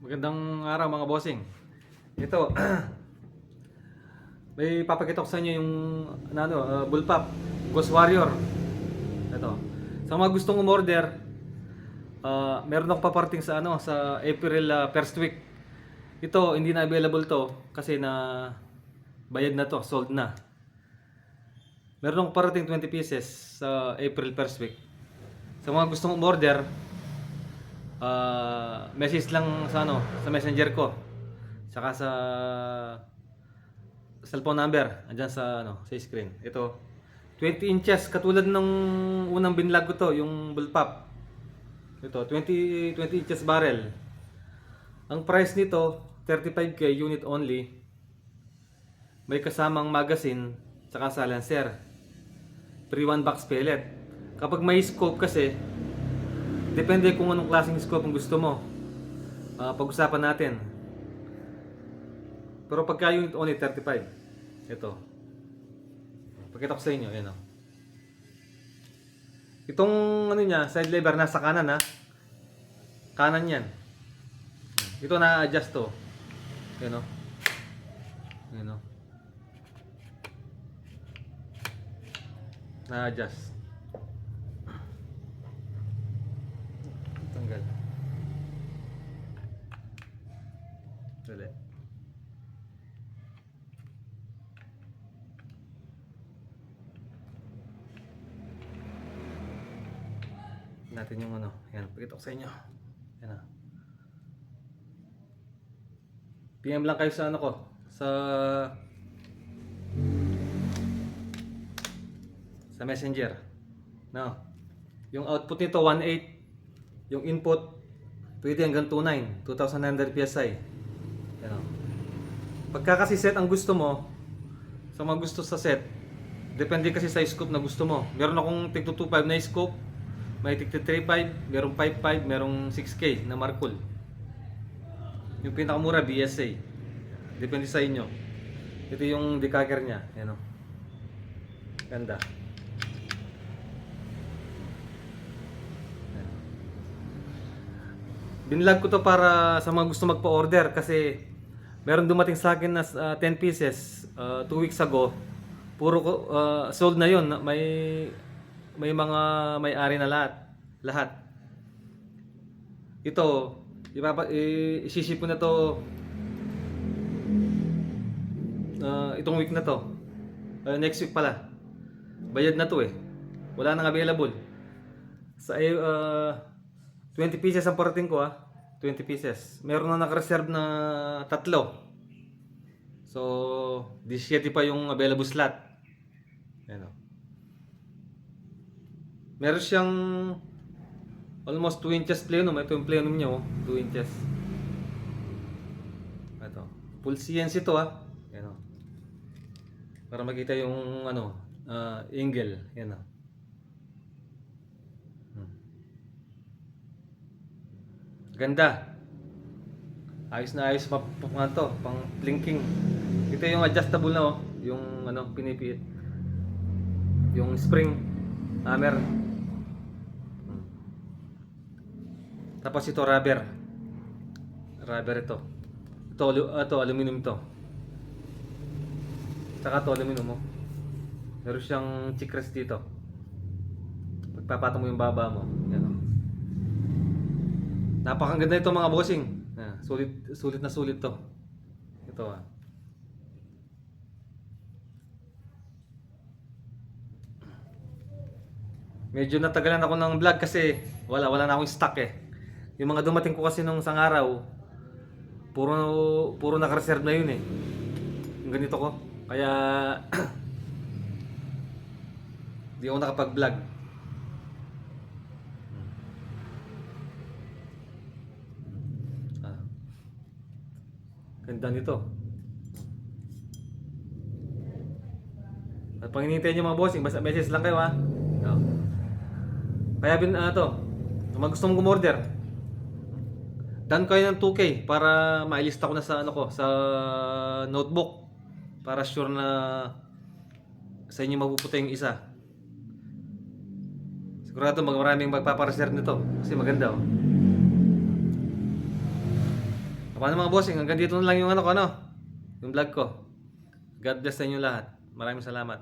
Magandang araw mga bossing. Ito, may papakita ko sa inyo yung bullpup, Ghost Warrior. Ito. Sa mga gustong umorder, meron akong paparating sa sa April first week. Ito, hindi na available to kasi na bayad na to, sold na. Meron akong parating 20 pieces sa April first week. Sa mga gustong umorder, message lang sa messenger ko. Saka sa cellphone number, andyan sa screen. Ito, 20 inches, katulad ng unang binlog ko to, yung bullpup. Ito, 20 inches barrel. Ang price nito, 35k unit only. May kasamang magazine, saka silencer. Free 1 box pellet. Kapag may scope kasi, depende kung anong klaseng scope ang gusto mo. Pag-usapan natin. Pero pagka unit only, 35. Ito. Pakita ko sa inyo. Yan o. Itong side lever nasa kanan ha. Kanan yan. Ito na-adjust to. Yan o. Yan o. Na-adjust. Tanggal. Dali. Natin yung yan, pakita ko sa inyo. Yan ah. PM lang kayo sa sa Messenger. No. Yung output nito 1.8, yung input pwede hanggang 2.9, 2,900 PSI. Yan oh. Pagka kasi set ang gusto mo, sa mga gusto sa set, depende kasi sa scope na gusto mo. Meron akong tig 225 na scope, may tig 335, merong 55, merong 6K na Markul. Yung pinakamura BSA. Depende sa inyo. Ito yung decacker niya, yan oh. Ganda. Binlog ko to para sa mga gusto magpa-order kasi meron dumating sa akin na 10 pieces 2 weeks ago. Puro sold na yun. May mga may-ari na lahat. Ito, isiship ko na to itong week na to. Next week pala. Bayad na to eh. Wala nang available. Sa 20 pieces ang parating ko 20 pieces. Meron na naka-reserve na 3. So, 17 pa yung available slot. Ayan o. Meron siyang almost 2 inches plenum. Ito yung plenum niya 2 inches. Ito. Full CNC to Ayan o. Para makita yung angle. Ayan o. Ganda. Ayos na ayos pang blinking. Ito yung adjustable na yung pinipiit. Yung spring hammer. Tapos ito rubber. Rubber ito. Ito aluminum ito. Saka ito aluminum Meron siyang chikres dito. Pagpapatong mo yung baba mo. Yan Napakaganda ito mga bossing. Sulit na sulit to. Ito Medyo natagalan ako ng vlog kasi wala na akong stock eh. Yung mga dumating ko kasi nung isang araw, puro naka-reserve na yun eh. Yung ganito ko. Kaya di ako nakapag-vlog. Ganda nito. At pang hinihintay nyo mga bossing, basta message lang kayo Kaya kung gusto mong umorder, done kayo ng 2K para mailista ko na sa sa notebook para sure na sa inyo mapupunta yung isa. Sigurado maraming magpapareserve nito kasi maganda So paano mga bossing, hanggang dito na lang yung ano ko, ano? Yung vlog ko. God bless sa inyo lahat. Maraming salamat.